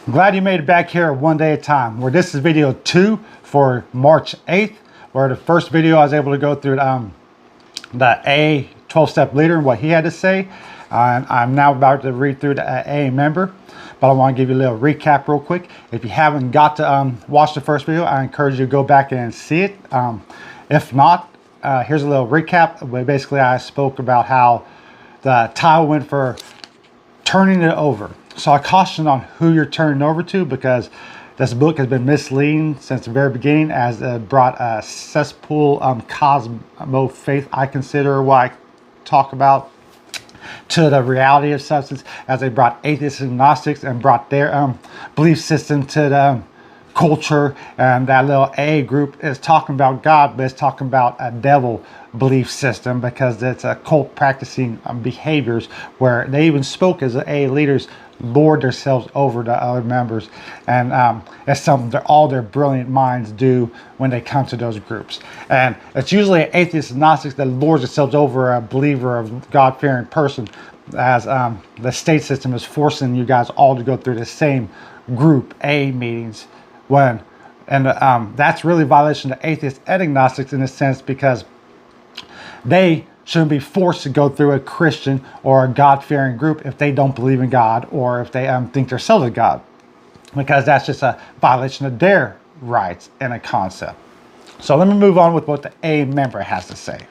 I'm glad you made it back here one day at a time, where this is video 2 for March 8th, where the first video I was able to go through the A 12-step leader and what he had to say. I'm now about to read through the A member, but I want to give you a little recap real quick. If you haven't got to watch the first video, I encourage you to go back and see it. If not, here's a little recap. Where basically I spoke about how the title went for turning it over. So I caution on who you're turning over to, because this book has been misleading since the very beginning, as it brought a cesspool cosmo faith, I consider what I talk about, to the reality of substance, as they brought atheists and Gnostics and brought their belief system to the culture. And that little A group is talking about God, but it's talking about a devil belief system, because it's a cult practicing behaviors, where they even spoke as A leaders lord themselves over to other members. And it's something that all their brilliant minds do when they come to those groups. And it's usually an atheist and Gnostics that lords themselves over a believer, of God-fearing person, as the state system is forcing you guys all to go through the same group A meetings. That's really a violation of atheists and agnostics in a sense, because they shouldn't be forced to go through a Christian or a God-fearing group if they don't believe in God, or if they think themselves a God, because that's just a violation of their rights and a concept. So let me move on with what the A member has to say.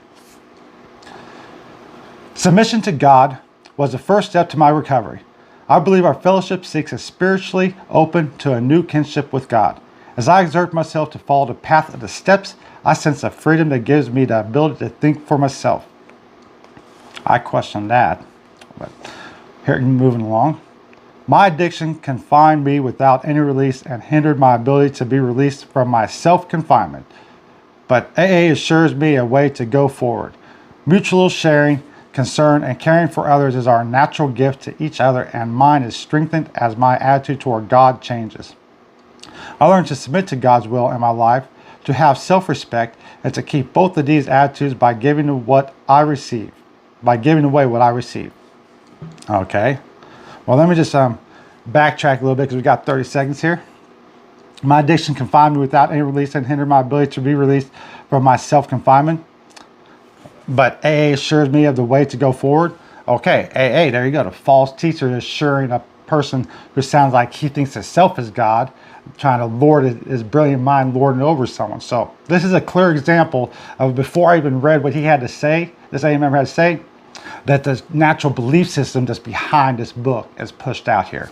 Submission to God was the first step to my recovery. I believe our fellowship seeks a spiritually open to a new kinship with God. As I exert myself to follow the path of the steps, I sense a freedom that gives me the ability to think for myself. I question that, but here, moving along. My addiction confined me without any release and hindered my ability to be released from my self-confinement. But AA assures me a way to go forward. Mutual sharing, concern, and caring for others is our natural gift to each other, and mine is strengthened as my attitude toward God changes. I learned to submit to God's will in my life, to have self-respect, and to keep both of these attitudes by giving away what I receive. Okay. Well, let me just backtrack a little bit, because we got 30 seconds here. My addiction confined me without any release and hindered my ability to be released from my self-confinement. But AA assures me of the way to go forward. Okay, AA, there you go. The false teacher is assuring a person who sounds like he thinks himself is God, trying to lord his brilliant mind, lording over someone. So this is a clear example of, before I even read what he had to say, this AA member had to say, that the natural belief system that's behind this book is pushed out here.